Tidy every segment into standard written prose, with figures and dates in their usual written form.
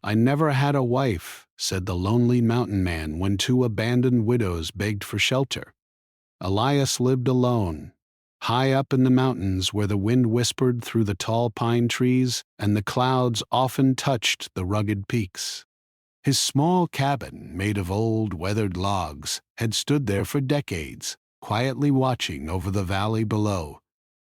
"I never had a wife," said the lonely mountain man when two abandoned widows begged for shelter. Elias lived alone, high up in the mountains where the wind whispered through the tall pine trees and the clouds often touched the rugged peaks. His small cabin, made of old, weathered logs, had stood there for decades, quietly watching over the valley below.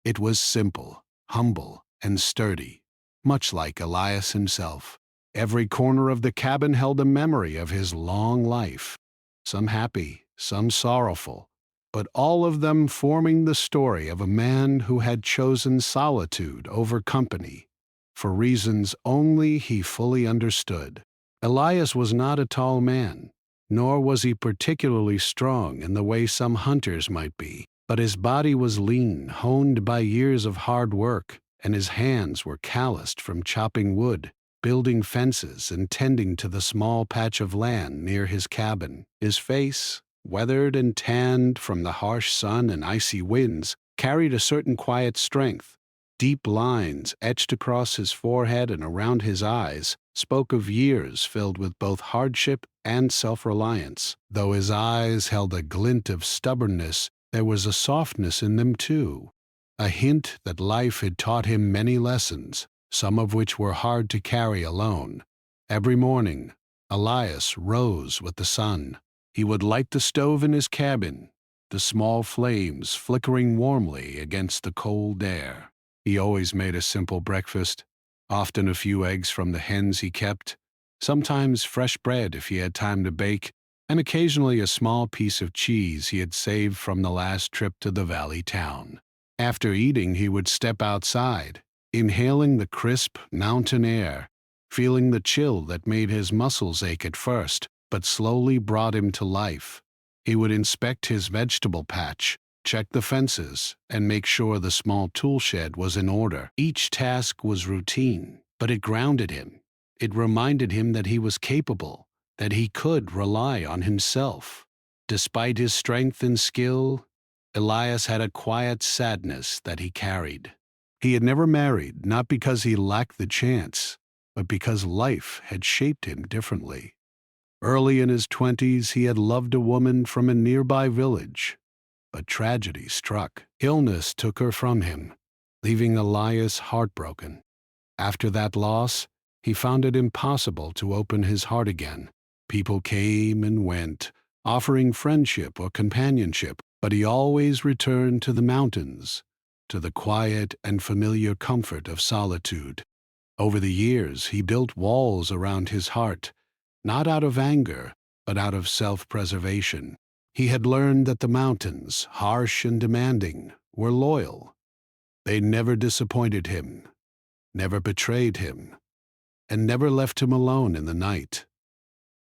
It was simple, humble, and sturdy, much like Elias himself. Every corner of the cabin held a memory of his long life, some happy, some sorrowful, but all of them forming the story of a man who had chosen solitude over company, for reasons only he fully understood. Elias was not a tall man, nor was he particularly strong in the way some hunters might be, but his body was lean, honed by years of hard work, and his hands were calloused from chopping wood, building fences, and tending to the small patch of land near his cabin. His face, weathered and tanned from the harsh sun and icy winds, carried a certain quiet strength. Deep lines etched across his forehead and around his eyes spoke of years filled with both hardship and self-reliance. Though his eyes held a glint of stubbornness, there was a softness in them too, a hint that life had taught him many lessons, some of which were hard to carry alone. Every morning, Elias rose with the sun. He would light the stove in his cabin, the small flames flickering warmly against the cold air. He always made a simple breakfast, often a few eggs from the hens he kept, sometimes fresh bread if he had time to bake, and occasionally a small piece of cheese he had saved from the last trip to the valley town. After eating, he would step outside, inhaling the crisp mountain air, feeling the chill that made his muscles ache at first, but slowly brought him to life. He would inspect his vegetable patch, check the fences, and make sure the small tool shed was in order. Each task was routine, but it grounded him. It reminded him that he was capable, that he could rely on himself. Despite his strength and skill, Elias had a quiet sadness that he carried. He had never married, not because he lacked the chance, but because life had shaped him differently. Early in his 20s, he had loved a woman from a nearby village, but tragedy struck. Illness took her from him, leaving Elias heartbroken. After that loss, he found it impossible to open his heart again. People came and went, offering friendship or companionship, but he always returned to the mountains, to the quiet and familiar comfort of solitude. Over the years, he built walls around his heart, not out of anger, but out of self-preservation. He had learned that the mountains, harsh and demanding, were loyal. They never disappointed him, never betrayed him, and never left him alone in the night.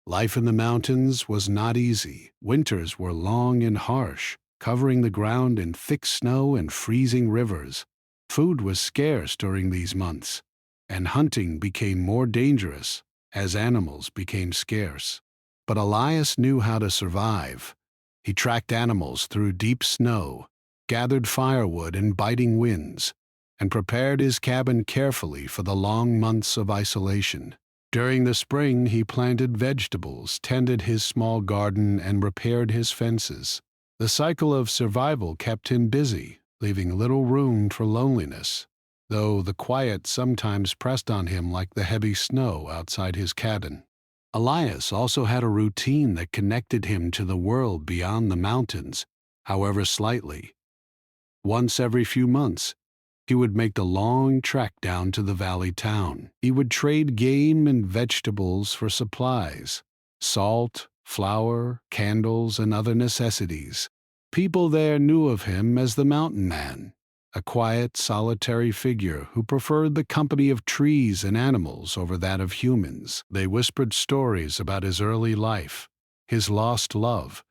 Life in the mountains was not easy. Winters were long and harsh, covering the ground in thick snow and freezing rivers. Food was scarce during these months, and hunting became more dangerous as animals became scarce. But Elias knew how to survive. He tracked animals through deep snow, gathered firewood in biting winds, and prepared his cabin carefully for the long months of isolation. During the spring, he planted vegetables, tended his small garden, and repaired his fences. The cycle of survival kept him busy, leaving little room for loneliness, though the quiet sometimes pressed on him like the heavy snow outside his cabin. Elias also had a routine that connected him to the world beyond the mountains, however slightly. Once every few months, he would make the long trek down to the valley town. He would trade game and vegetables for supplies, salt, flour, candles, and other necessities. People there knew of him as the mountain man, a quiet, solitary figure who preferred the company of trees and animals over that of humans. They whispered stories about his early life, his lost love,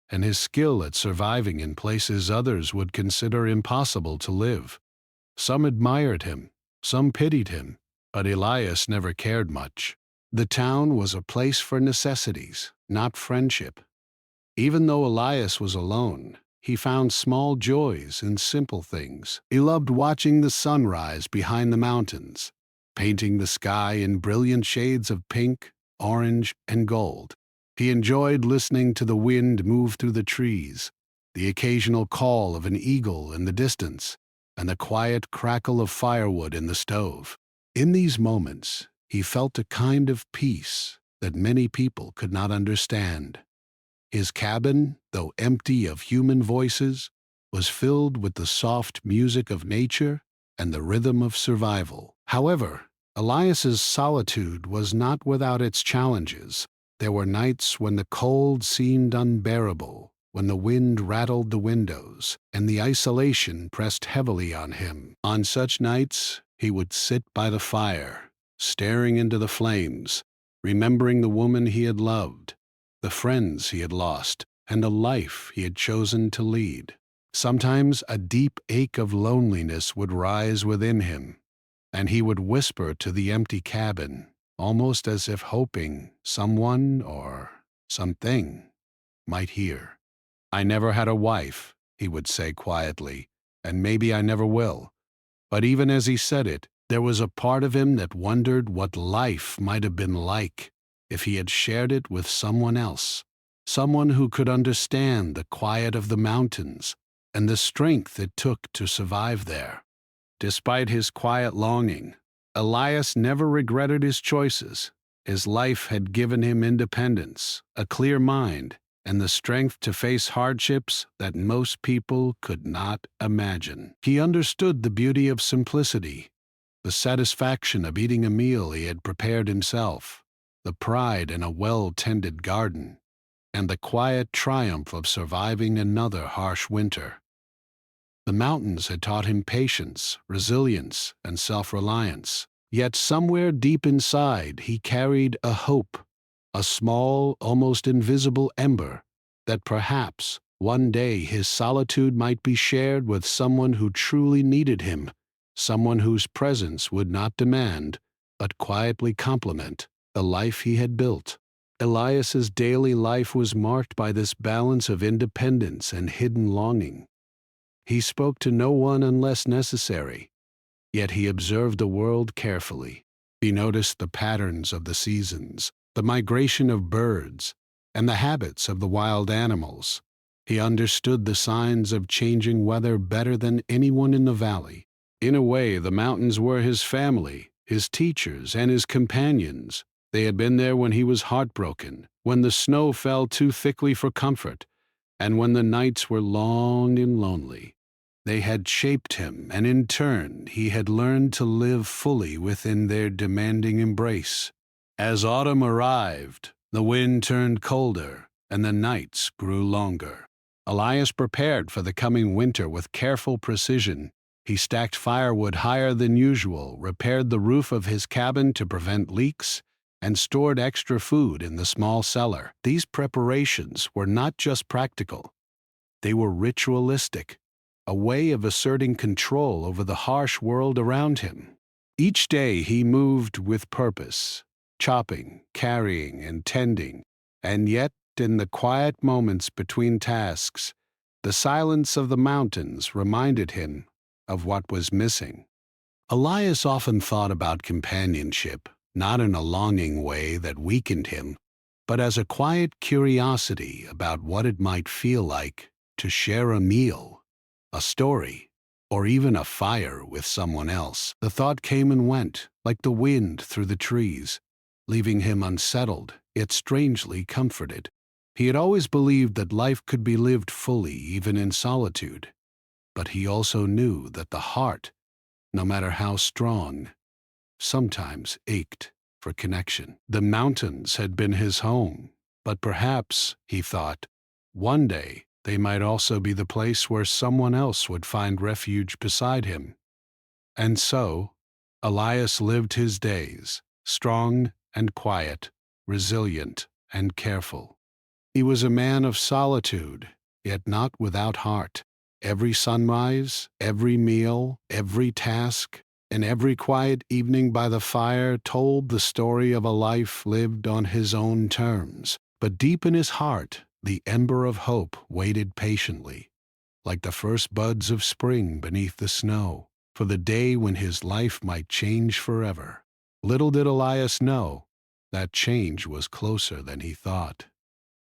and his skill at surviving in places others would consider impossible to live. Some admired him, some pitied him, but Elias never cared much. The town was a place for necessities, not friendship. Even though Elias was alone, he found small joys in simple things. He loved watching the sunrise behind the mountains, painting the sky in brilliant shades of pink, orange, and gold. He enjoyed listening to the wind move through the trees, the occasional call of an eagle in the distance, and the quiet crackle of firewood in the stove. In these moments, he felt a kind of peace that many people could not understand. His cabin, though empty of human voices, was filled with the soft music of nature and the rhythm of survival. However, Elias's solitude was not without its challenges. There were nights when the cold seemed unbearable, when the wind rattled the windows, and the isolation pressed heavily on him. On such nights, he would sit by the fire, staring into the flames, remembering the woman he had loved, the friends he had lost, and the life he had chosen to lead. Sometimes a deep ache of loneliness would rise within him, and he would whisper to the empty cabin, almost as if hoping someone or something might hear. "I never had a wife," he would say quietly, "and maybe I never will." But even as he said it, there was a part of him that wondered what life might have been like if he had shared it with someone else, someone who could understand the quiet of the mountains and the strength it took to survive there. Despite his quiet longing, Elias never regretted his choices. His life had given him independence, a clear mind, and the strength to face hardships that most people could not imagine. He understood the beauty of simplicity, the satisfaction of eating a meal he had prepared himself, the pride in a well-tended garden, and the quiet triumph of surviving another harsh winter. The mountains had taught him patience, resilience, and self-reliance. Yet somewhere deep inside he carried a hope, a small, almost invisible ember, that perhaps one day his solitude might be shared with someone who truly needed him, someone whose presence would not demand, but quietly complement, the life he had built. Elias's daily life was marked by this balance of independence and hidden longing. He spoke to no one unless necessary, yet he observed the world carefully. He noticed the patterns of the seasons, the migration of birds, and the habits of the wild animals. He understood the signs of changing weather better than anyone in the valley. In a way, the mountains were his family, his teachers, and his companions. They had been there when he was heartbroken, when the snow fell too thickly for comfort, and when the nights were long and lonely. They had shaped him, and in turn he had learned to live fully within their demanding embrace. As autumn arrived, the wind turned colder, and the nights grew longer. Elias prepared for the coming winter with careful precision. He stacked firewood higher than usual, repaired the roof of his cabin to prevent leaks, and stored extra food in the small cellar. These preparations were not just practical. They were ritualistic, a way of asserting control over the harsh world around him. Each day he moved with purpose, chopping, carrying, and tending, and yet in the quiet moments between tasks, the silence of the mountains reminded him of what was missing. Elias often thought about companionship, not in a longing way that weakened him, but as a quiet curiosity about what it might feel like to share a meal, a story, or even a fire with someone else. The thought came and went, like the wind through the trees, leaving him unsettled, yet strangely comforted. He had always believed that life could be lived fully even in solitude, but he also knew that the heart, no matter how strong, sometimes ached for connection. The mountains had been his home, but perhaps, he thought, one day they might also be the place where someone else would find refuge beside him. And so, Elias lived his days, strong and quiet, resilient and careful. He was a man of solitude, yet not without heart. Every sunrise, every meal, every task, and every quiet evening by the fire told the story of a life lived on his own terms. But deep in his heart, the ember of hope waited patiently, like the first buds of spring beneath the snow, for the day when his life might change forever. Little did Elias know that change was closer than he thought.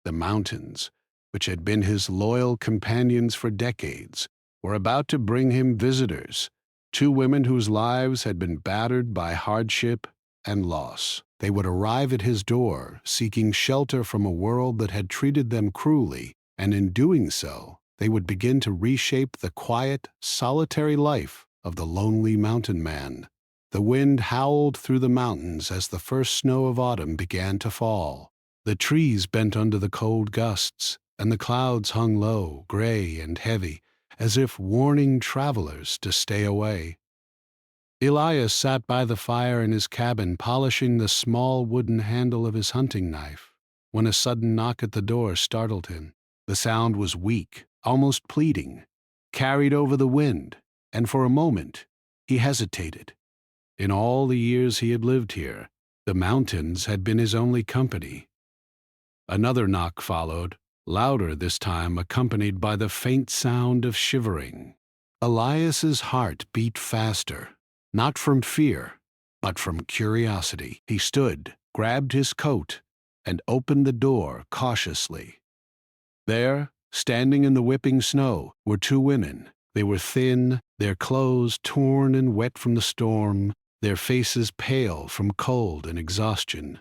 The mountains, which had been his loyal companions for decades, were about to bring him visitors, two women whose lives had been battered by hardship and loss. They would arrive at his door, seeking shelter from a world that had treated them cruelly, and in doing so, they would begin to reshape the quiet, solitary life of the lonely mountain man. The wind howled through the mountains as the first snow of autumn began to fall. The trees bent under the cold gusts, and the clouds hung low, gray and heavy, as if warning travelers to stay away. Elias sat by the fire in his cabin, polishing the small wooden handle of his hunting knife, when a sudden knock at the door startled him. The sound was weak, almost pleading, carried over the wind, and for a moment he hesitated. In all the years he had lived here, the mountains had been his only company. Another knock followed, louder this time, accompanied by the faint sound of shivering. Elias's heart beat faster, not from fear, but from curiosity. He stood, grabbed his coat, and opened the door cautiously. There, standing in the whipping snow, were two women. They were thin, their clothes torn and wet from the storm, their faces pale from cold and exhaustion.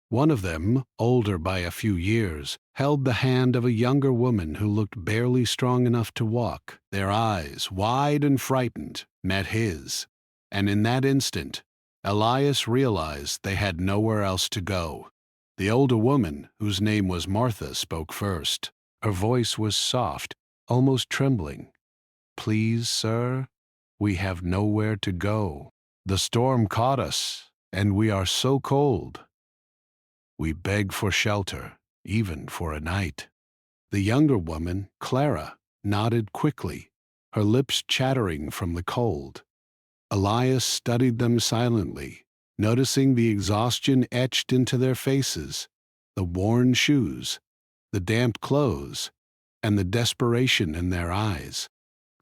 One of them, older by a few years, held the hand of a younger woman who looked barely strong enough to walk. Their eyes, wide and frightened, met his, and in that instant, Elias realized they had nowhere else to go. The older woman, whose name was Martha, spoke first. Her voice was soft, almost trembling. "Please, sir, we have nowhere to go. The storm caught us, and we are so cold. We beg for shelter, even for a night." The younger woman, Clara, nodded quickly, her lips chattering from the cold. Elias studied them silently, noticing the exhaustion etched into their faces, the worn shoes, the damp clothes, and the desperation in their eyes.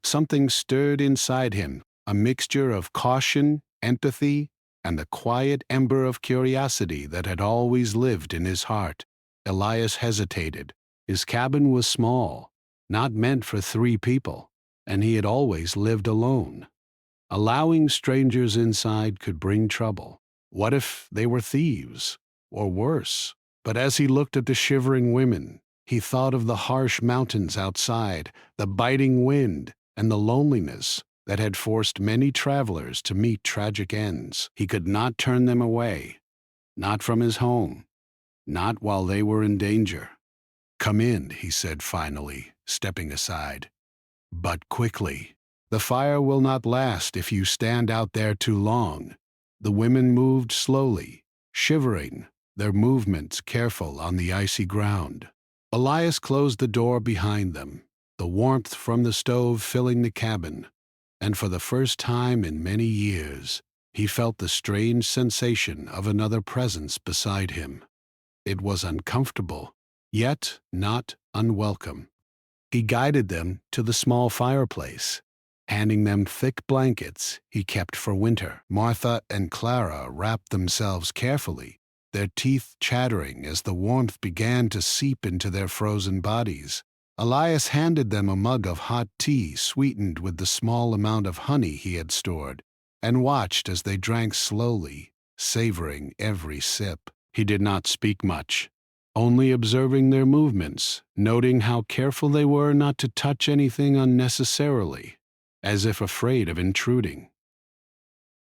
Something stirred inside him, a mixture of caution, empathy, and the quiet ember of curiosity that had always lived in his heart. Elias hesitated. His cabin was small, not meant for 3 people, and he had always lived alone. Allowing strangers inside could bring trouble. What if they were thieves, or worse? But as he looked at the shivering women, he thought of the harsh mountains outside, the biting wind, and the loneliness that had forced many travelers to meet tragic ends. He could not turn them away, not from his home, not while they were in danger. "Come in," he said finally, stepping aside. "But quickly. The fire will not last if you stand out there too long." The women moved slowly, shivering, their movements careful on the icy ground. Elias closed the door behind them, the warmth from the stove filling the cabin, and for the first time in many years, he felt the strange sensation of another presence beside him. It was uncomfortable, yet not unwelcome. He guided them to the small fireplace, handing them thick blankets he kept for winter. Martha and Clara wrapped themselves carefully, their teeth chattering as the warmth began to seep into their frozen bodies. Elias handed them a mug of hot tea sweetened with the small amount of honey he had stored, and watched as they drank slowly, savoring every sip. He did not speak much, only observing their movements, noting how careful they were not to touch anything unnecessarily, as if afraid of intruding.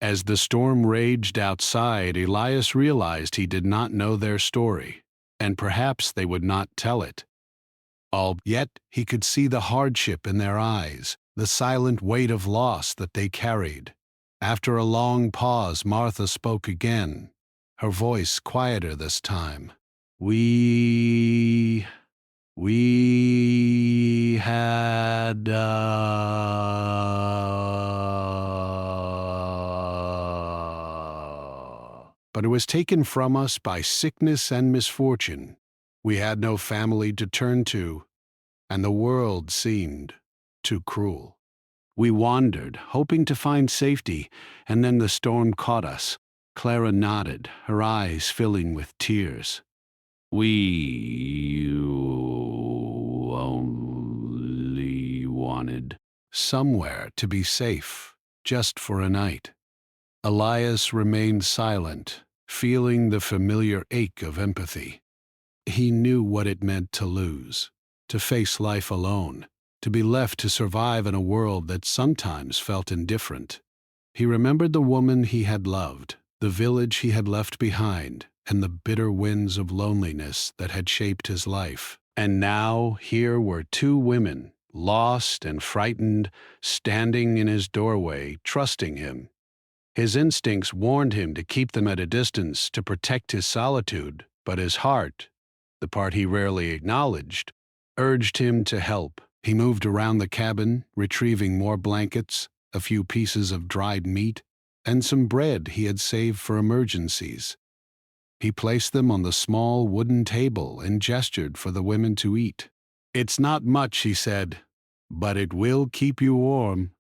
As the storm raged outside, Elias realized he did not know their story, and perhaps they would not tell it. Yet he could see the hardship in their eyes, the silent weight of loss that they carried. After a long pause, Martha spoke again, her voice quieter this time. We had, but it was taken from us by sickness and misfortune. We had no family to turn to, and the world seemed too cruel. We wandered, hoping to find safety, and then the storm caught us. Clara nodded, her eyes filling with tears. We only wanted somewhere to be safe, just for a night. Elias remained silent, feeling the familiar ache of empathy. He knew what it meant to lose, to face life alone, to be left to survive in a world that sometimes felt indifferent. He remembered the woman he had loved, the village he had left behind, and the bitter winds of loneliness that had shaped his life. And now here were two women, lost and frightened, standing in his doorway, trusting him. His instincts warned him to keep them at a distance to protect his solitude, but his heart, the part he rarely acknowledged, urged him to help. He moved around the cabin, retrieving more blankets, a few pieces of dried meat, and some bread he had saved for emergencies. He placed them on the small wooden table and gestured for the women to eat. "It's not much," he said, "but it will keep you warm."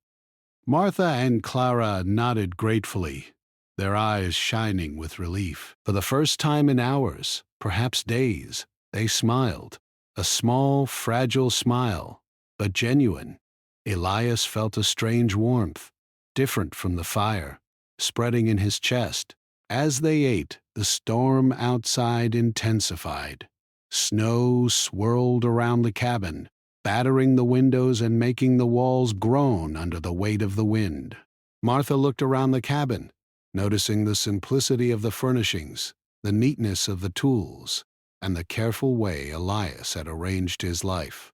Martha and Clara nodded gratefully, their eyes shining with relief. For the first time in hours, perhaps days, they smiled, a small, fragile smile, but genuine. Elias felt a strange warmth, different from the fire, spreading in his chest. As they ate, the storm outside intensified. Snow swirled around the cabin, battering the windows and making the walls groan under the weight of the wind. Martha looked around the cabin, noticing the simplicity of the furnishings, the neatness of the tools, and the careful way Elias had arranged his life.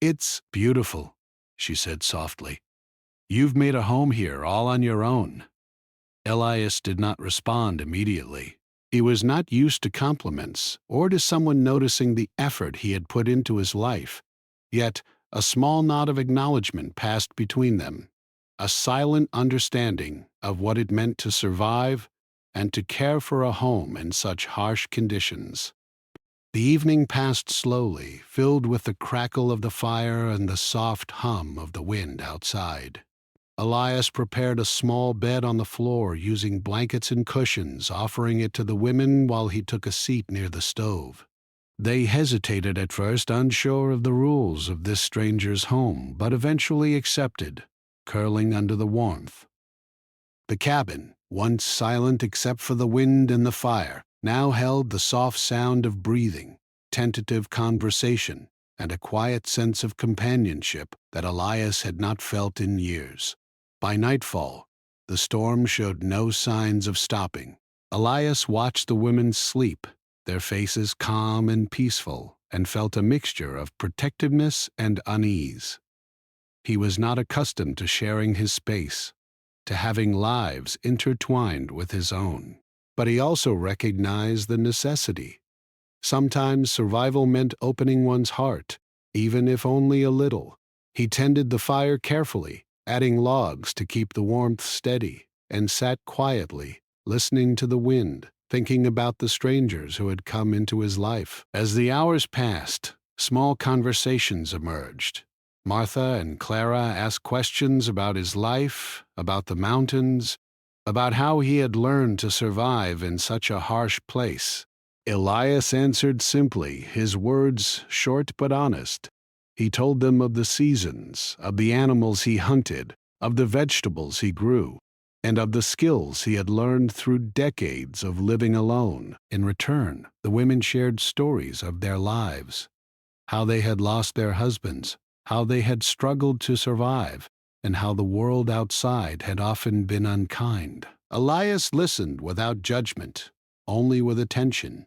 "It's beautiful," she said softly. "You've made a home here all on your own." Elias did not respond immediately. He was not used to compliments or to someone noticing the effort he had put into his life. Yet a small nod of acknowledgement passed between them, a silent understanding of what it meant to survive and to care for a home in such harsh conditions. The evening passed slowly, filled with the crackle of the fire and the soft hum of the wind outside. Elias prepared a small bed on the floor using blankets and cushions, offering it to the women while he took a seat near the stove. They hesitated at first, unsure of the rules of this stranger's home, but eventually accepted, curling under the warmth. The cabin, once silent except for the wind and the fire, now held the soft sound of breathing, tentative conversation, and a quiet sense of companionship that Elias had not felt in years. By nightfall, the storm showed no signs of stopping. Elias watched the women sleep, their faces calm and peaceful, and felt a mixture of protectiveness and unease. He was not accustomed to sharing his space, to having lives intertwined with his own. But he also recognized the necessity. Sometimes survival meant opening one's heart, even if only a little. He tended the fire carefully, adding logs to keep the warmth steady, and sat quietly, listening to the wind, thinking about the strangers who had come into his life. As the hours passed, small conversations emerged. Martha and Clara asked questions about his life, about the mountains, about how he had learned to survive in such a harsh place. Elias answered simply, his words short but honest. He told them of the seasons, of the animals he hunted, of the vegetables he grew, and of the skills he had learned through decades of living alone. In return, the women shared stories of their lives, how they had lost their husbands, how they had struggled to survive, and how the world outside had often been unkind. Elias listened without judgment, only with attention,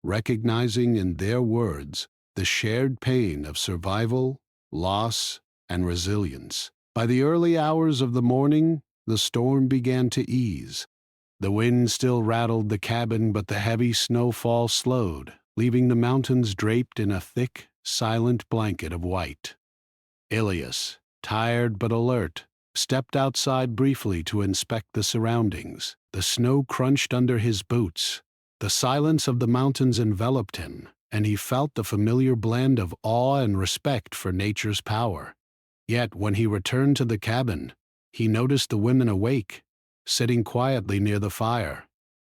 recognizing in their words the shared pain of survival, loss, and resilience. By the early hours of the morning, the storm began to ease. The wind still rattled the cabin, but the heavy snowfall slowed, leaving the mountains draped in a thick, silent blanket of white. Elias, tired but alert, stepped outside briefly to inspect the surroundings. The snow crunched under his boots. The silence of the mountains enveloped him, and he felt the familiar blend of awe and respect for nature's power. Yet when he returned to the cabin, he noticed the women awake, sitting quietly near the fire.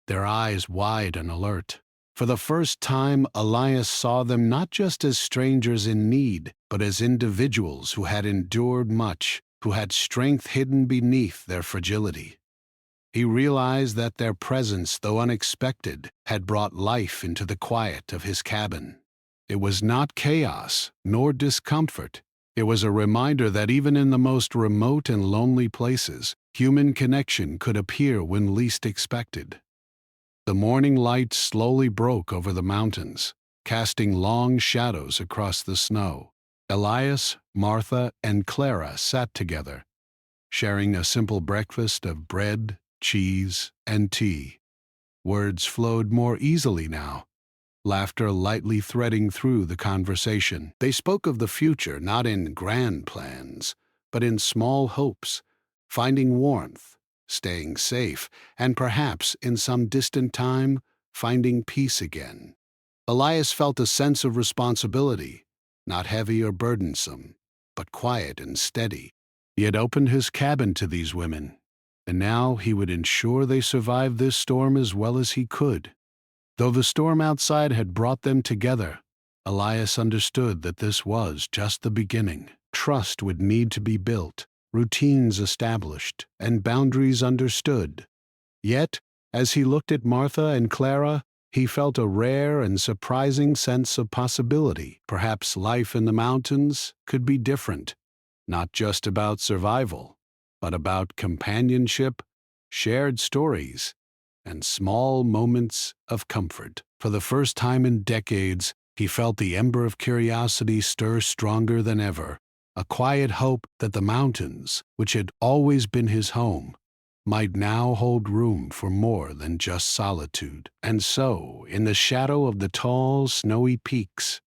their eyes wide and alert. For the first time, Elias saw them not just as strangers in need, but as individuals who had endured much, who had strength hidden beneath their fragility. He realized that their presence, though unexpected, had brought life into the quiet of his cabin. It was not chaos, nor discomfort. It was a reminder that even in the most remote and lonely places, human connection could appear when least expected. The morning light slowly broke over the mountains, casting long shadows across the snow. Elias, Martha, and Clara sat together, sharing a simple breakfast of bread, cheese, and tea. Words flowed more easily now, laughter lightly threading through the conversation. They spoke of the future not in grand plans, but in small hopes, finding warmth, staying safe, and perhaps, in some distant time, finding peace again. Elias felt a sense of responsibility, not heavy or burdensome, but quiet and steady. He had opened his cabin to these women, and now he would ensure they survived this storm as well as he could. Though the storm outside had brought them together, Elias understood that this was just the beginning. Trust would need to be built, routines established, and boundaries understood. Yet, as he looked at Martha and Clara, he felt a rare and surprising sense of possibility. Perhaps life in the mountains could be different, not just about survival, but about companionship, shared stories, and small moments of comfort. For the first time in decades, he felt the ember of curiosity stir stronger than ever, a quiet hope that the mountains, which had always been his home, might now hold room for more than just solitude. And so, in the shadow of the tall, snowy peaks,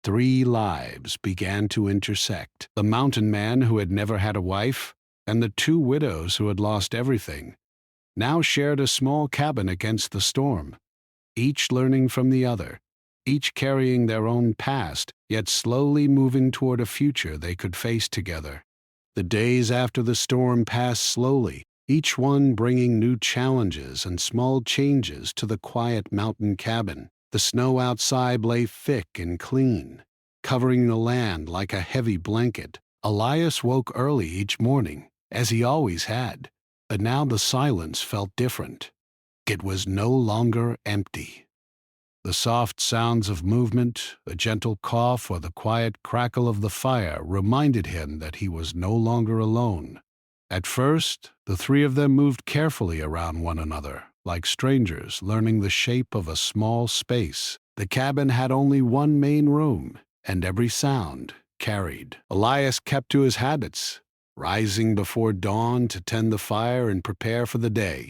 three lives began to intersect. The mountain man who had never had a wife, and the two widows who had lost everything, now shared a small cabin against the storm, each learning from the other, each carrying their own past, yet slowly moving toward a future they could face together. The days after the storm passed slowly, each one bringing new challenges and small changes to the quiet mountain cabin. The snow outside lay thick and clean, covering the land like a heavy blanket. Elias woke early each morning, as he always had, but now the silence felt different. It was no longer empty. The soft sounds of movement, a gentle cough, or the quiet crackle of the fire reminded him that he was no longer alone. At first, the three of them moved carefully around one another, like strangers learning the shape of a small space. The cabin had only one main room, and every sound carried. Elias kept to his habits, rising before dawn to tend the fire and prepare for the day.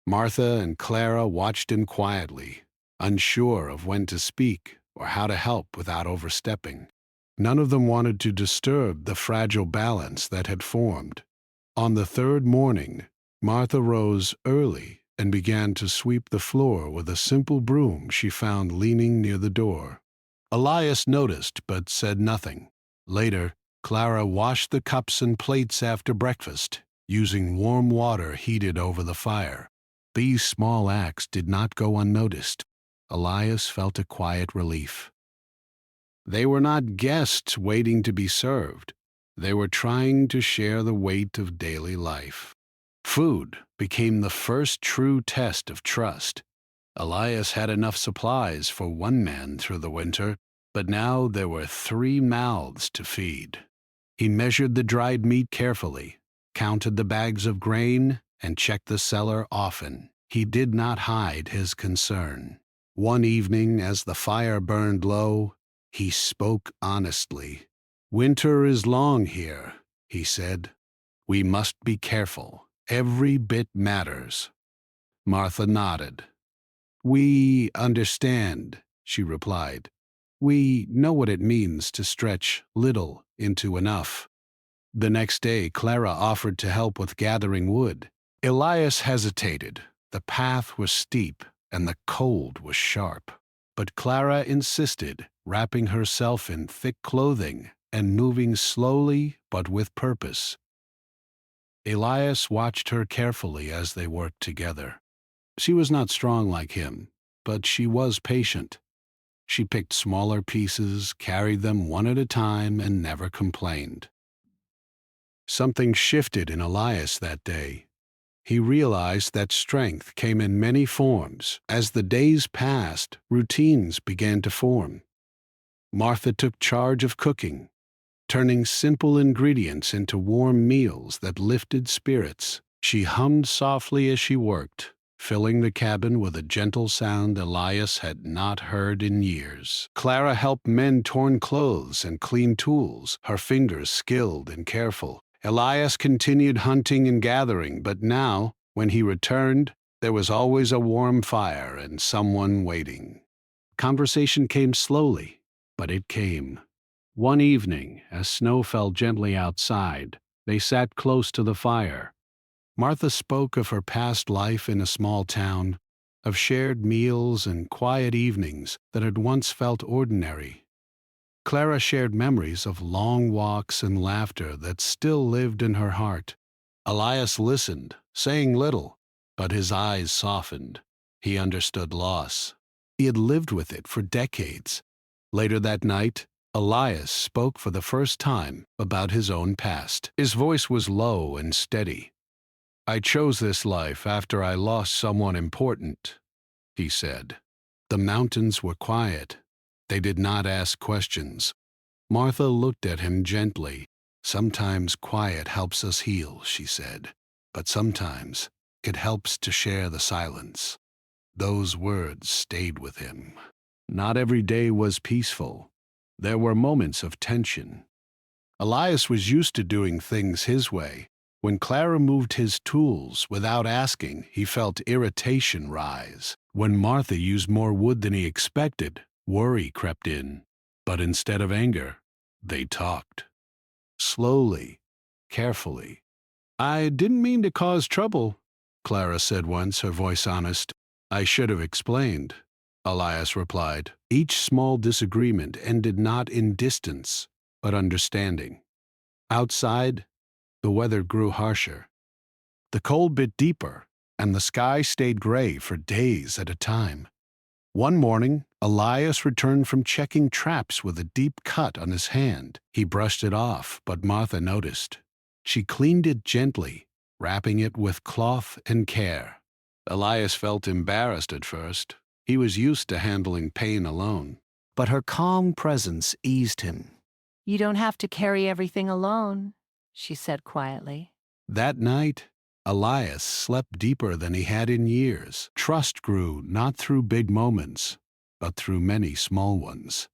Martha and Clara watched him quietly, unsure of when to speak or how to help without overstepping. None of them wanted to disturb the fragile balance that had formed. On the third morning, Martha rose early and began to sweep the floor with a simple broom she found leaning near the door. Elias noticed but said nothing. Later, Clara washed the cups and plates after breakfast, using warm water heated over the fire. These small acts did not go unnoticed. Elias felt a quiet relief. They were not guests waiting to be served. They were trying to share the weight of daily life. Food became the first true test of trust. Elias had enough supplies for one man through the winter, but now there were 3 mouths to feed. He measured the dried meat carefully, counted the bags of grain, and checked the cellar often. He did not hide his concern. One evening, as the fire burned low, he spoke honestly. "Winter is long here," he said. "We must be careful. Every bit matters." Martha nodded. "We understand," she replied. "We know what it means to stretch little into enough." The next day, Clara offered to help with gathering wood. Elias hesitated. The path was steep, and the cold was sharp. But Clara insisted, wrapping herself in thick clothing and moving slowly but with purpose. Elias watched her carefully as they worked together. She was not strong like him, but she was patient. She picked smaller pieces, carried them one at a time, and never complained. Something shifted in Elias that day. He realized that strength came in many forms. As the days passed, routines began to form. Martha took charge of cooking, turning simple ingredients into warm meals that lifted spirits. She hummed softly as she worked, filling the cabin with a gentle sound Elias had not heard in years. Clara helped mend torn clothes and clean tools, her fingers skilled and careful. Elias continued hunting and gathering, but now, when he returned, there was always a warm fire and someone waiting. Conversation came slowly, but it came. One evening, as snow fell gently outside, they sat close to the fire. Martha spoke of her past life in a small town, of shared meals and quiet evenings that had once felt ordinary. Clara shared memories of long walks and laughter that still lived in her heart. Elias listened, saying little, but his eyes softened. He understood loss. He had lived with it for decades. Later that night, Elias spoke for the first time about his own past. His voice was low and steady. "I chose this life after I lost someone important," he said. The mountains were quiet. They did not ask questions. Martha looked at him gently. "Sometimes quiet helps us heal," she said, "but sometimes it helps to share the silence." Those words stayed with him. Not every day was peaceful. There were moments of tension. Elias was used to doing things his way. When Clara moved his tools without asking, he felt irritation rise. When Martha used more wood than he expected, worry crept in. But instead of anger, they talked. Slowly, carefully. "I didn't mean to cause trouble," Clara said once, her voice honest. "I should have explained," Elias replied. Each small disagreement ended not in distance, but understanding. Outside, the weather grew harsher. The cold bit deeper, and the sky stayed gray for days at a time. One morning, Elias returned from checking traps with a deep cut on his hand. He brushed it off, but Martha noticed. She cleaned it gently, wrapping it with cloth and care. Elias felt embarrassed at first. He was used to handling pain alone. But her calm presence eased him. "You don't have to carry everything alone," she said quietly. That night, Elias slept deeper than he had in years. Trust grew not through big moments, but through many small ones.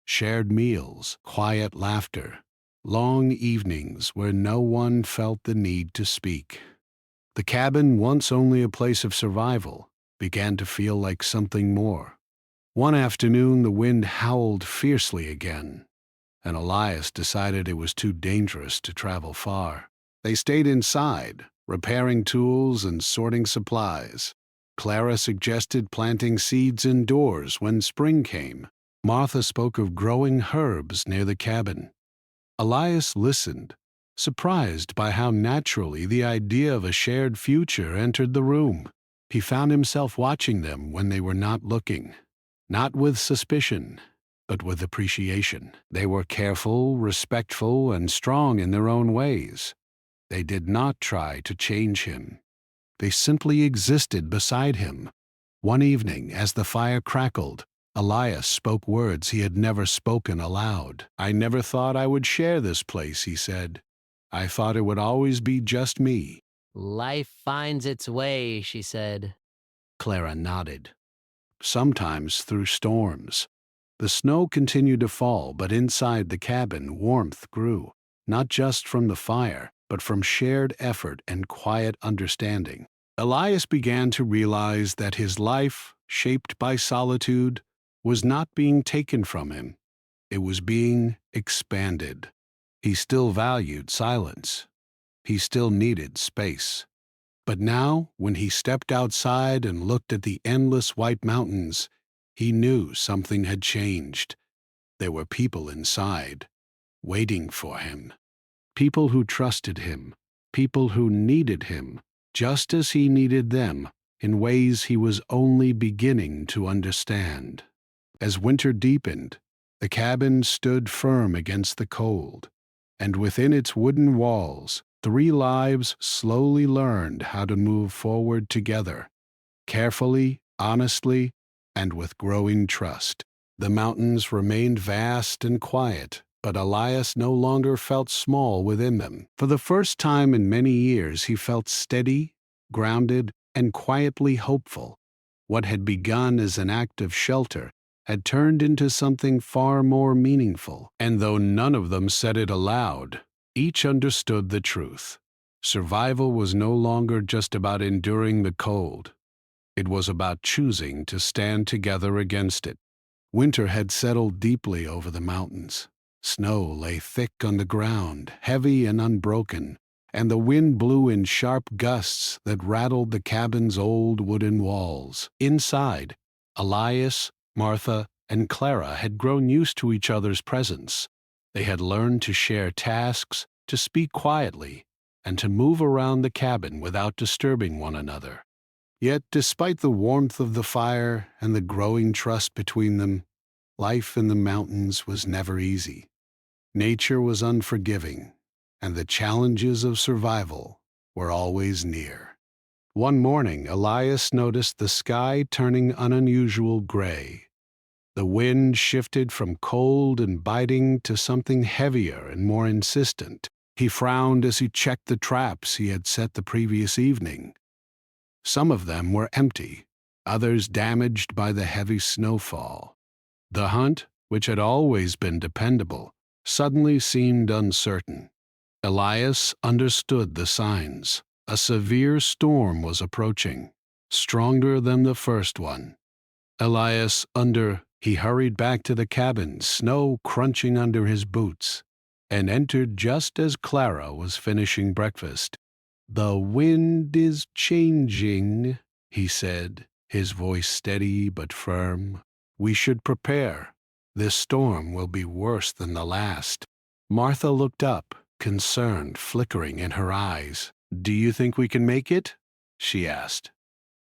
Shared meals, quiet laughter, long evenings where no one felt the need to speak. The cabin, once only a place of survival, began to feel like something more. One afternoon, the wind howled fiercely again, and Elias decided it was too dangerous to travel far. They stayed inside, repairing tools and sorting supplies. Clara suggested planting seeds indoors when spring came. Martha spoke of growing herbs near the cabin. Elias listened, surprised by how naturally the idea of a shared future entered the room. He found himself watching them when they were not looking, not with suspicion, but with appreciation. They were careful, respectful, and strong in their own ways. They did not try to change him. They simply existed beside him. One evening, as the fire crackled, Elias spoke words he had never spoken aloud. "I never thought I would share this place," he said. "I thought it would always be just me." "Life finds its way," she said. Clara nodded. "Sometimes through storms." The snow continued to fall, but inside the cabin warmth grew, not just from the fire, but from shared effort and quiet understanding. Elias began to realize that his life, shaped by solitude, was not being taken from him. It was being expanded. He still valued silence. He still needed space. But now, when he stepped outside and looked at the endless white mountains, he knew something had changed. There were people inside, waiting for him. People who trusted him, people who needed him, just as he needed them. in ways he was only beginning to understand. As winter deepened, the cabin stood firm against the cold, and within its wooden walls, 3 lives slowly learned how to move forward together, carefully, honestly, and with growing trust. The mountains remained vast and quiet, but Elias no longer felt small within them. For the first time in many years, he felt steady, grounded, and quietly hopeful. What had begun as an act of shelter had turned into something far more meaningful, and though none of them said it aloud, each understood the truth. Survival was no longer just about enduring the cold. It was about choosing to stand together against it. Winter had settled deeply over the mountains. Snow lay thick on the ground, heavy and unbroken, and the wind blew in sharp gusts that rattled the cabin's old wooden walls. Inside, Elias, Martha, and Clara had grown used to each other's presence. They had learned to share tasks, to speak quietly, and to move around the cabin without disturbing one another. Yet, despite the warmth of the fire and the growing trust between them, life in the mountains was never easy. Nature was unforgiving, and the challenges of survival were always near. One morning, Elias noticed the sky turning an unusual gray. The wind shifted from cold and biting to something heavier and more insistent. He frowned as he checked the traps he had set the previous evening. Some of them were empty, others damaged by the heavy snowfall. The hunt, which had always been dependable, suddenly seemed uncertain. Elias understood the signs. A severe storm was approaching, stronger than the first one. He hurried back to the cabin, snow crunching under his boots, and entered just as Clara was finishing breakfast. "The wind is changing," he said, his voice steady but firm. "We should prepare. This storm will be worse than the last." Martha looked up, concern flickering in her eyes. "Do you think we can make it?" she asked.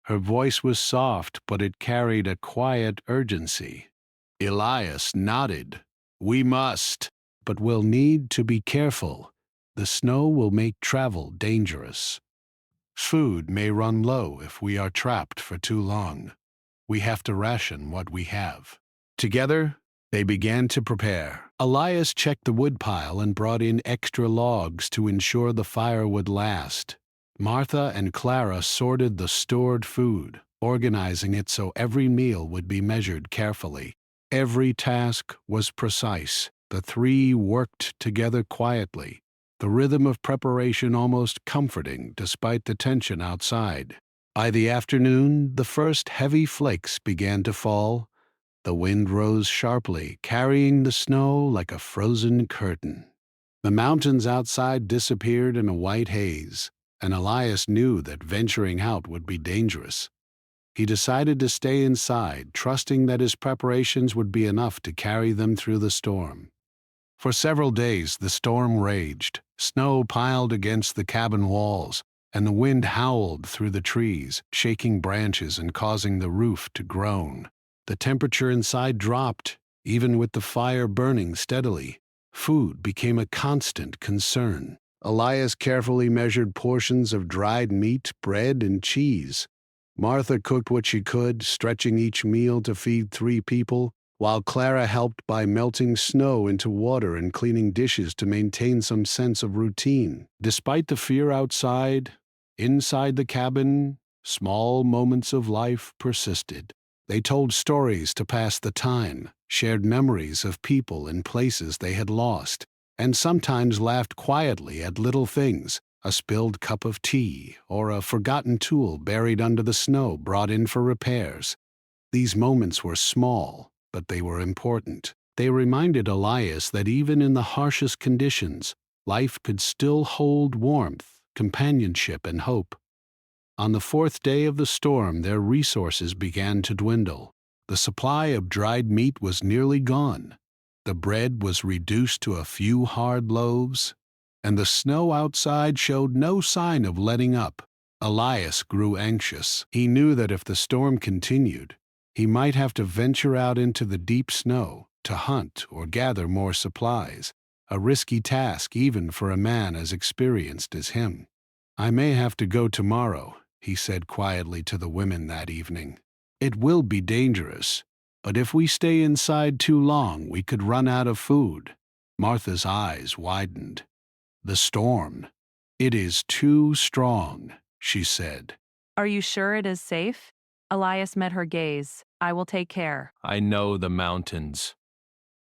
Her voice was soft, but it carried a quiet urgency. Elias nodded. "We must, but we'll need to be careful. The snow will make travel dangerous. Food may run low if we are trapped for too long. We have to ration what we have." Together, they began to prepare. Elias checked the woodpile and brought in extra logs to ensure the fire would last. Martha and Clara sorted the stored food, organizing it so every meal would be measured carefully. Every task was precise. The 3 worked together quietly, the rhythm of preparation almost comforting despite the tension outside. By the afternoon, the first heavy flakes began to fall. The wind rose sharply, carrying the snow like a frozen curtain. The mountains outside disappeared in a white haze, and Elias knew that venturing out would be dangerous. He decided to stay inside, trusting that his preparations would be enough to carry them through the storm. For several days the storm raged. Snow piled against the cabin walls, and the wind howled through the trees, shaking branches and causing the roof to groan. The temperature inside dropped, even with the fire burning steadily. Food became a constant concern. Elias carefully measured portions of dried meat, bread, and cheese. Martha cooked what she could, stretching each meal to feed 3 people, while Clara helped by melting snow into water and cleaning dishes to maintain some sense of routine. Despite the fear outside, inside the cabin, small moments of life persisted. They told stories to pass the time, shared memories of people and places they had lost, and sometimes laughed quietly at little things, a spilled cup of tea or a forgotten tool buried under the snow brought in for repairs. These moments were small, but they were important. They reminded Elias that even in the harshest conditions, life could still hold warmth, companionship, and hope. On the 4th day of the storm, their resources began to dwindle. The supply of dried meat was nearly gone. The bread was reduced to a few hard loaves, and the snow outside showed no sign of letting up. Elias grew anxious. He knew that if the storm continued, he might have to venture out into the deep snow to hunt or gather more supplies, a risky task even for a man as experienced as him. "I may have to go tomorrow," he said quietly to the women that evening. "It will be dangerous, but if we stay inside too long, we could run out of food." Martha's eyes widened. "The storm. It is too strong," she said. Are you sure it is safe? Elias met her gaze. I will take care. I know the mountains.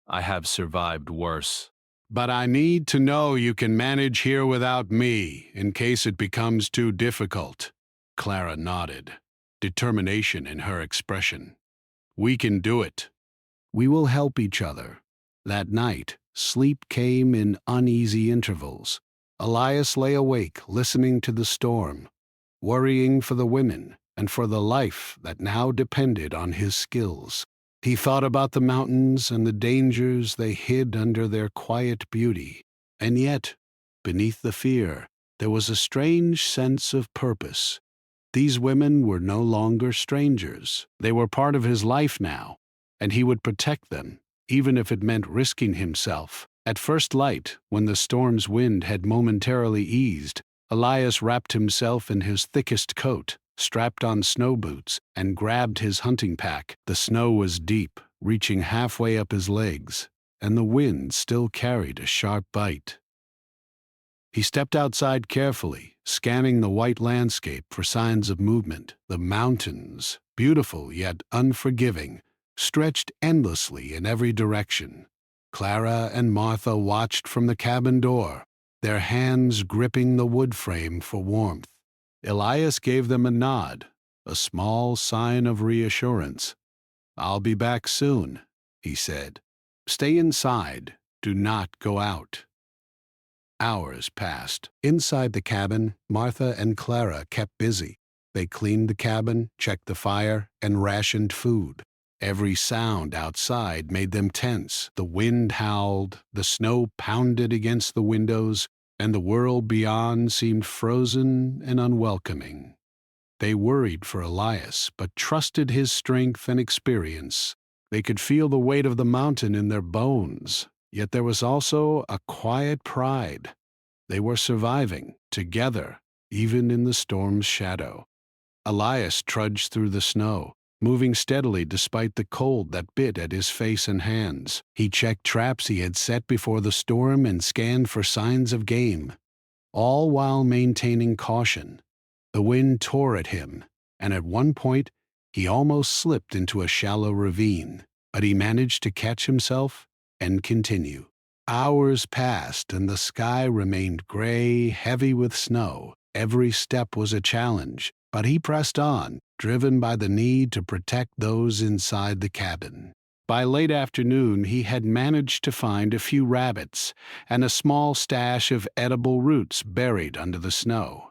I have survived worse. "But I need to know you can manage here without me, in case it becomes too difficult." Clara nodded, determination in her expression. "We can do it. We will help each other." That night, sleep came in uneasy intervals. Elias lay awake, listening to the storm, worrying for the women and for the life that now depended on his skills. He thought about the mountains and the dangers they hid under their quiet beauty. And yet, beneath the fear, there was a strange sense of purpose. These women were no longer strangers. They were part of his life now, and he would protect them, even if it meant risking himself. At first light, when the storm's wind had momentarily eased, Elias wrapped himself in his thickest coat, strapped on snow boots, and grabbed his hunting pack. The snow was deep, reaching halfway up his legs, and the wind still carried a sharp bite. He stepped outside carefully, scanning the white landscape for signs of movement. The mountains, beautiful yet unforgiving, stretched endlessly in every direction. Clara and Martha watched from the cabin door, their hands gripping the wood frame for warmth. Elias gave them a nod, a small sign of reassurance. "I'll be back soon," he said. "Stay inside. Do not go out." Hours passed. Inside the cabin, Martha and Clara kept busy. They cleaned the cabin, checked the fire, and rationed food. Every sound outside made them tense. The wind howled, the snow pounded against the windows, and the world beyond seemed frozen and unwelcoming. They worried for Elias, but trusted his strength and experience. They could feel the weight of the mountain in their bones, yet there was also a quiet pride. They were surviving, together, even in the storm's shadow. Elias trudged through the snow, moving steadily despite the cold that bit at his face and hands. He checked traps he had set before the storm and scanned for signs of game, all while maintaining caution. The wind tore at him, and at one point he almost slipped into a shallow ravine, but he managed to catch himself and continue. Hours passed, and the sky remained gray, heavy with snow. Every step was a challenge, but he pressed on, driven by the need to protect those inside the cabin. By late afternoon, he had managed to find a few rabbits and a small stash of edible roots buried under the snow.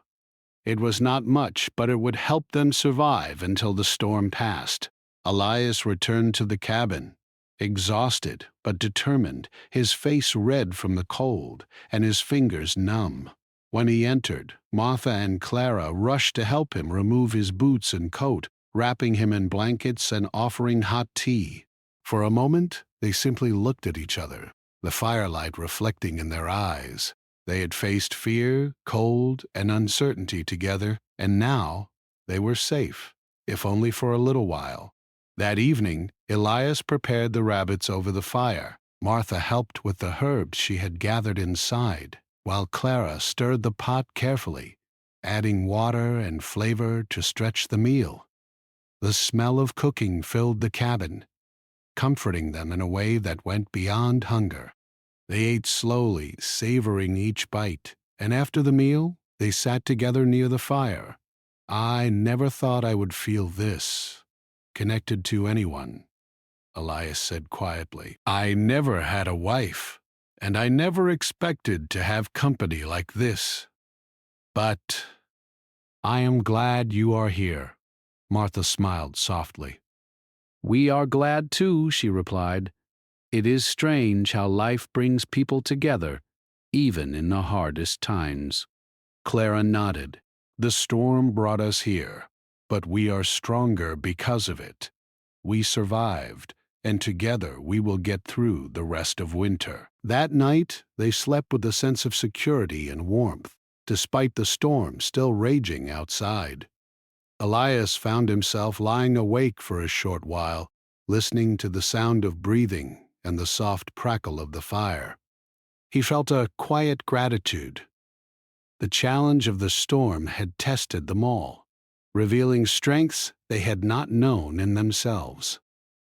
It was not much, but it would help them survive until the storm passed. Elias returned to the cabin, exhausted but determined, his face red from the cold and his fingers numb. When he entered, Martha and Clara rushed to help him remove his boots and coat, wrapping him in blankets and offering hot tea. For a moment, they simply looked at each other, the firelight reflecting in their eyes. They had faced fear, cold, and uncertainty together, and now they were safe, if only for a little while. That evening, Elias prepared the rabbits over the fire. Martha helped with the herbs she had gathered inside, while Clara stirred the pot carefully, adding water and flavor to stretch the meal. The smell of cooking filled the cabin, comforting them in a way that went beyond hunger. They ate slowly, savoring each bite, and after the meal, they sat together near the fire. "I never thought I would feel this, connected to anyone," Elias said quietly. "I never had a wife, and I never expected to have company like this. But I am glad you are here." Martha smiled softly. "We are glad too," she replied. "It is strange how life brings people together, even in the hardest times." Clara nodded. The storm brought us here, but we are stronger because of it. We survived, and together we will get through the rest of winter." That night, they slept with a sense of security and warmth, despite the storm still raging outside. Elias found himself lying awake for a short while, listening to the sound of breathing and the soft crackle of the fire. He felt a quiet gratitude. The challenge of the storm had tested them all, revealing strengths they had not known in themselves.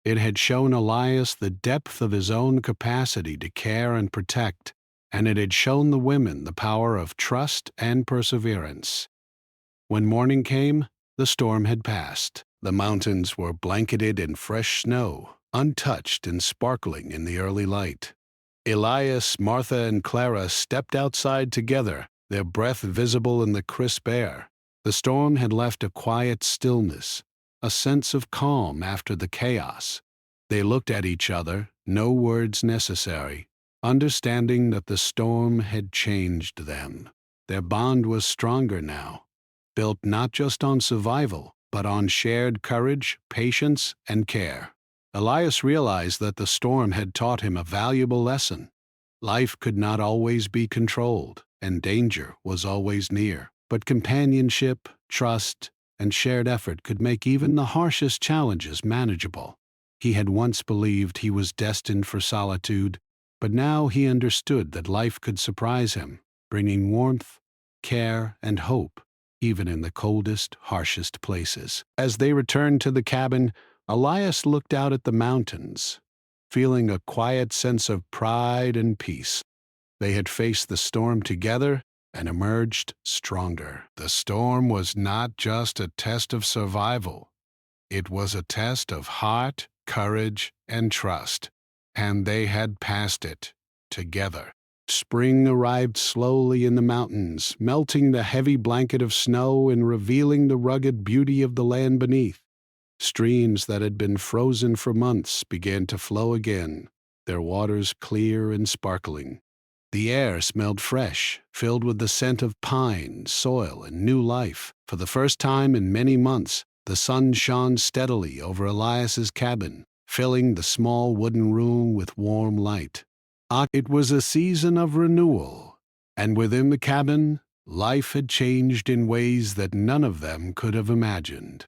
It had shown Elias the depth of his own capacity to care and protect, and it had shown the women the power of trust and perseverance. When morning came, the storm had passed. The mountains were blanketed in fresh snow, untouched and sparkling in the early light. Elias, Martha, and Clara stepped outside together, their breath visible in the crisp air. The storm had left a quiet stillness, a sense of calm after the chaos. They looked at each other, no words necessary, understanding that the storm had changed them. Their bond was stronger now, built not just on survival, but on shared courage, patience, and care. Elias realized that the storm had taught him a valuable lesson. Life could not always be controlled, and danger was always near. But companionship, trust, and shared effort could make even the harshest challenges manageable. He had once believed he was destined for solitude, but now he understood that life could surprise him, bringing warmth, care, and hope, even in the coldest, harshest places. As they returned to the cabin, Elias looked out at the mountains, feeling a quiet sense of pride and peace. They had faced the storm together and emerged stronger. The storm was not just a test of survival. It was a test of heart, courage, and trust, and they had passed it together. Spring arrived slowly in the mountains, melting the heavy blanket of snow and revealing the rugged beauty of the land beneath. Streams that had been frozen for months began to flow again, their waters clear and sparkling. The air smelled fresh, filled with the scent of pine, soil, and new life. For the first time in many months, the sun shone steadily over Elias's cabin, filling the small wooden room with warm light. It was a season of renewal, and within the cabin, life had changed in ways that none of them could have imagined.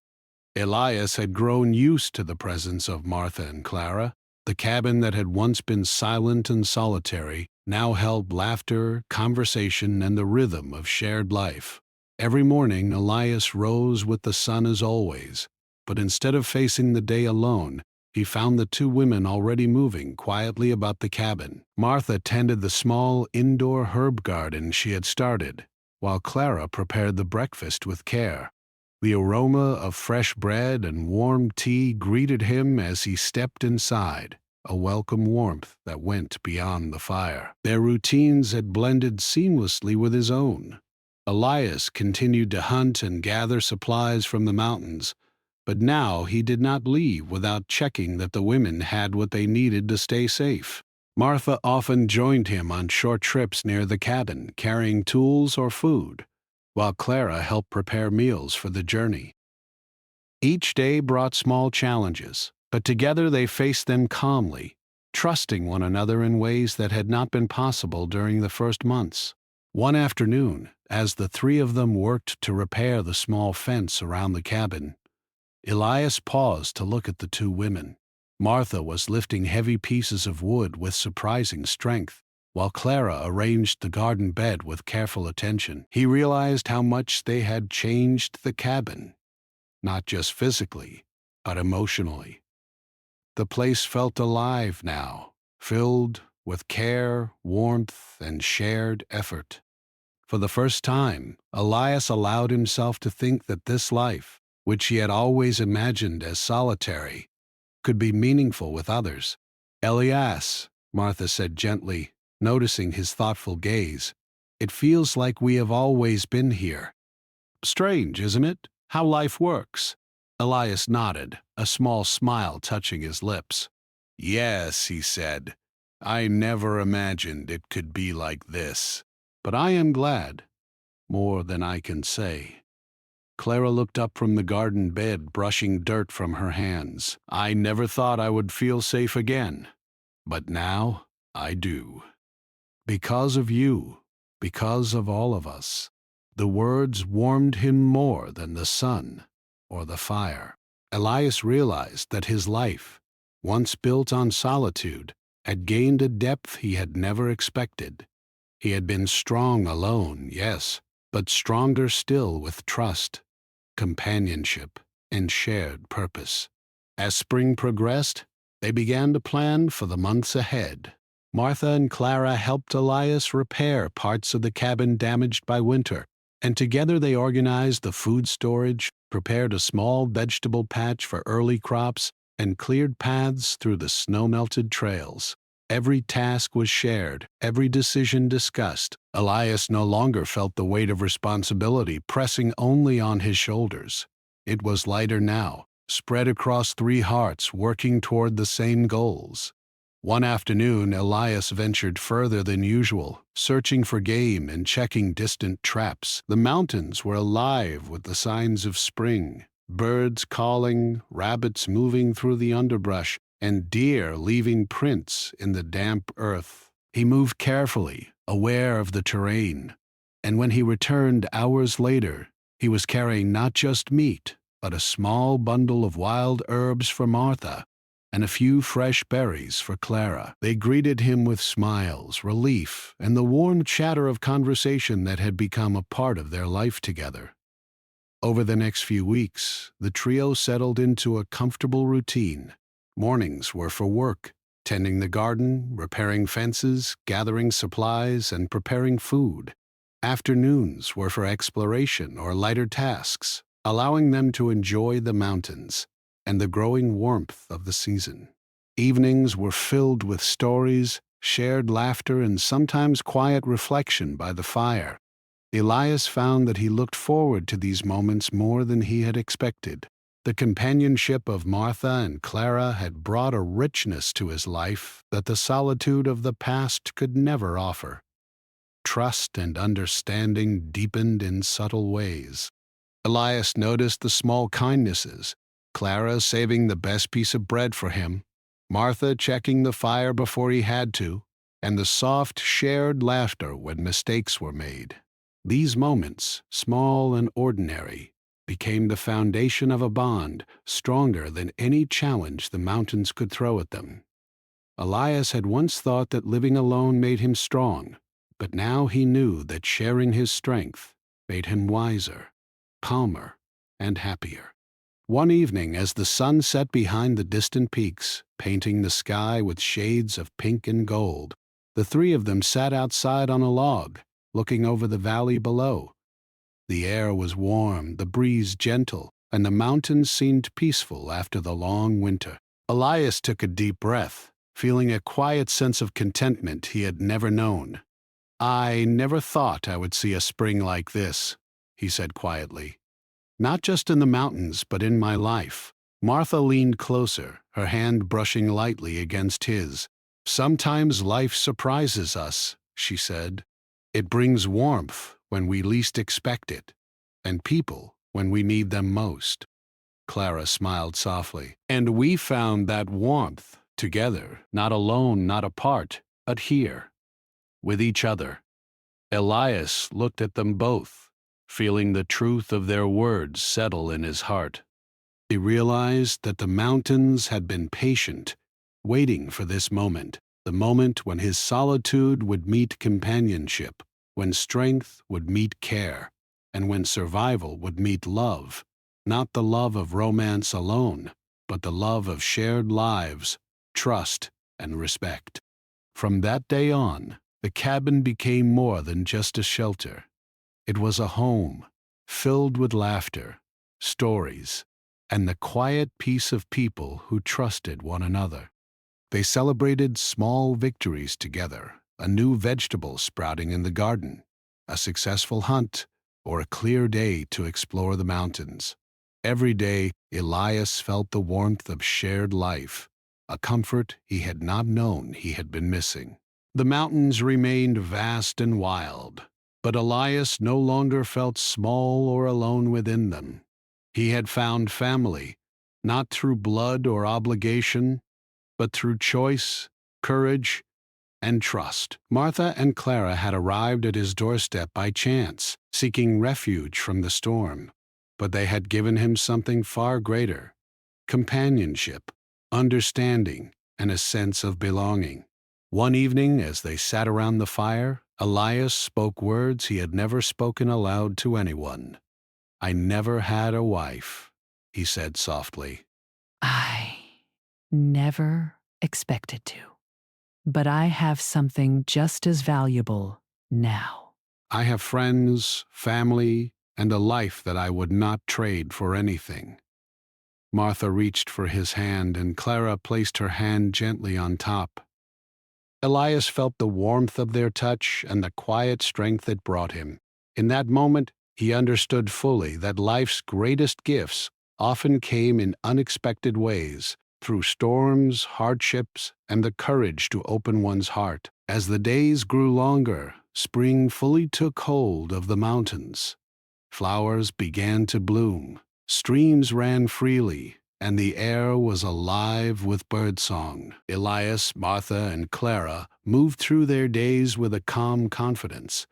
Elias had grown used to the presence of Martha and Clara. The cabin that had once been silent and solitary now held laughter, conversation, and the rhythm of shared life. Every morning, Elias rose with the sun as always, but instead of facing the day alone, he found the two women already moving quietly about the cabin. Martha tended the small indoor herb garden she had started, while Clara prepared the breakfast with care. The aroma of fresh bread and warm tea greeted him as he stepped inside, a welcome warmth that went beyond the fire. Their routines had blended seamlessly with his own. Elias continued to hunt and gather supplies from the mountains, but now he did not leave without checking that the women had what they needed to stay safe. Martha often joined him on short trips near the cabin, carrying tools or food, while Clara helped prepare meals for the journey. Each day brought small challenges, but together they faced them calmly, trusting one another in ways that had not been possible during the first months. One afternoon, as the three of them worked to repair the small fence around the cabin, Elias paused to look at the two women. Martha was lifting heavy pieces of wood with surprising strength, while Clara arranged the garden bed with careful attention. He realized how much they had changed the cabin, not just physically, but emotionally. The place felt alive now, filled with care, warmth, and shared effort. For the first time, Elias allowed himself to think that this life, which he had always imagined as solitary, could be meaningful with others. "Elias," Martha said gently, noticing his thoughtful gaze, "it feels like we have always been here." "Strange, isn't it, how life works?" Elias nodded, a small smile touching his lips. "Yes," he said, "I never imagined it could be like this. But I am glad, more than I can say." Clara looked up from the garden bed, brushing dirt from her hands. I never thought I would feel safe again, but now I do. Because of you, because of all of us. The words warmed him more than the sun or the fire. Elias realized that his life, once built on solitude, had gained a depth he had never expected. He had been strong alone, yes, but stronger still with trust, companionship, and shared purpose. As spring progressed, they began to plan for the months ahead. Martha and Clara helped Elias repair parts of the cabin damaged by winter, and together they organized the food storage, prepared a small vegetable patch for early crops, and cleared paths through the snow-melted trails. Every task was shared, every decision discussed. Elias no longer felt the weight of responsibility pressing only on his shoulders. It was lighter now, spread across 3 hearts working toward the same goals. One afternoon, Elias ventured further than usual, searching for game and checking distant traps. The mountains were alive with the signs of spring, birds calling, rabbits moving through the underbrush, and deer leaving prints in the damp earth. He moved carefully, aware of the terrain, and when he returned hours later, he was carrying not just meat, but a small bundle of wild herbs for Martha and a few fresh berries for Clara. They greeted him with smiles, relief, and the warm chatter of conversation that had become a part of their life together. Over the next few weeks, the trio settled into a comfortable routine. Mornings were for work, tending the garden, repairing fences, gathering supplies, and preparing food. Afternoons were for exploration or lighter tasks, allowing them to enjoy the mountains and the growing warmth of the season. Evenings were filled with stories, shared laughter, and sometimes quiet reflection by the fire. Elias found that he looked forward to these moments more than he had expected. The companionship of Martha and Clara had brought a richness to his life that the solitude of the past could never offer. Trust and understanding deepened in subtle ways. Elias noticed the small kindnesses, Clara saving the best piece of bread for him, Martha checking the fire before he had to, and the soft shared laughter when mistakes were made. These moments, small and ordinary, became the foundation of a bond stronger than any challenge the mountains could throw at them. Elias had once thought that living alone made him strong, but now he knew that sharing his strength made him wiser, calmer, and happier. One evening, as the sun set behind the distant peaks, painting the sky with shades of pink and gold, the 3 of them sat outside on a log, looking over the valley below. The air was warm, the breeze gentle, and the mountains seemed peaceful after the long winter. Elias took a deep breath, feeling a quiet sense of contentment he had never known. I never thought I would see a spring like this, he said quietly. Not just in the mountains, but in my life. Martha leaned closer, her hand brushing lightly against his. Sometimes life surprises us, she said. It brings warmth when we least expect it, and people when we need them most. Clara smiled softly. And we found that warmth together, not alone, not apart, but here, with each other. Elias looked at them both, feeling the truth of their words settle in his heart. He realized that the mountains had been patient, waiting for this moment, the moment when his solitude would meet companionship, when strength would meet care, and when survival would meet love, not the love of romance alone, but the love of shared lives, trust, and respect. From that day on, the cabin became more than just a shelter. It was a home, filled with laughter, stories, and the quiet peace of people who trusted one another. They celebrated small victories together, a new vegetable sprouting in the garden, a successful hunt, or a clear day to explore the mountains. Every day, Elias felt the warmth of shared life, a comfort he had not known he had been missing. The mountains remained vast and wild, But Elias no longer felt small or alone within them. He had found family, not through blood or obligation, but through choice, courage, and trust. Martha and Clara had arrived at his doorstep by chance, seeking refuge from the storm. But they had given him something far greater: companionship, understanding, and a sense of belonging. One evening, as they sat around the fire, Elias spoke words he had never spoken aloud to anyone. "I never had a wife," he said softly. I never expected to. But I have something just as valuable now. "I have friends, family, and a life that I would not trade for anything." Martha reached for his hand, and Clara placed her hand gently on top. Elias felt the warmth of their touch and the quiet strength it brought him. In that moment, he understood fully that life's greatest gifts often came in unexpected ways, through storms, hardships, and the courage to open one's heart. As the days grew longer, spring fully took hold of the mountains. Flowers began to bloom, streams ran freely, and the air was alive with birdsong. Elias, Martha, and Clara moved through their days with a calm confidence.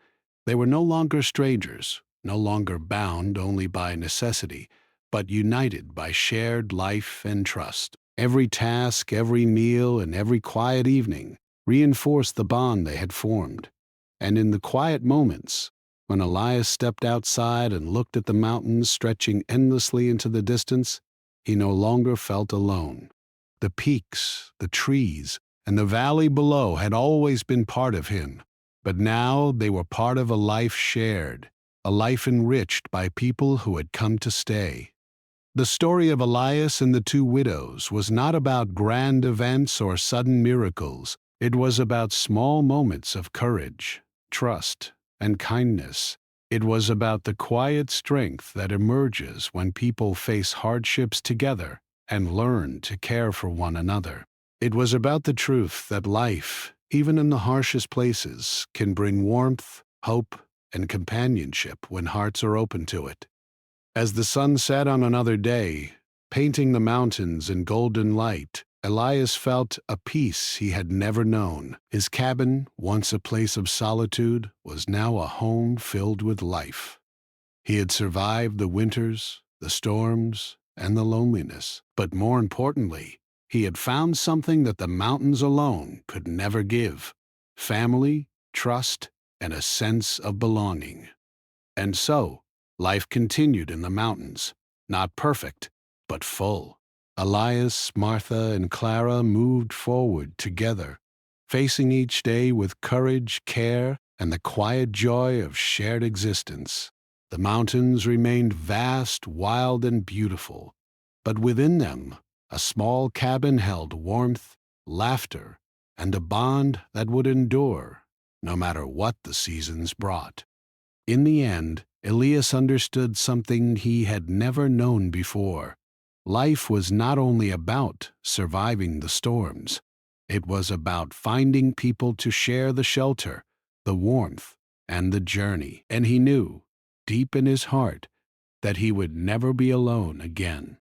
They were no longer strangers, no longer bound only by necessity, but united by shared life and trust. Every task, every meal, and every quiet evening reinforced the bond they had formed. And in the quiet moments, when Elias stepped outside and looked at the mountains stretching endlessly into the distance, he no longer felt alone. The peaks, the trees, and the valley below had always been part of him, but now they were part of a life shared, a life enriched by people who had come to stay. The story of Elias and the two widows was not about grand events or sudden miracles. It was about small moments of courage, trust, and kindness. It was about the quiet strength that emerges when people face hardships together and learn to care for one another. It was about the truth that life, even in the harshest places, can bring warmth, hope, and companionship when hearts are open to it. As the sun set on another day, painting the mountains in golden light, Elias felt a peace he had never known. His cabin, once a place of solitude, was now a home filled with life. He had survived the winters, the storms, and the loneliness, but more importantly, he had found something that the mountains alone could never give: family, trust, and a sense of belonging. And so, life continued in the mountains, not perfect, but full. Elias, Martha, and Clara moved forward together, facing each day with courage, care, and the quiet joy of shared existence. The mountains remained vast, wild, and beautiful, but within them, a small cabin held warmth, laughter, and a bond that would endure, no matter what the seasons brought. In the end, Elias understood something he had never known before. Life was not only about surviving the storms. It was about finding people to share the shelter, the warmth, and the journey. And he knew, deep in his heart, that he would never be alone again.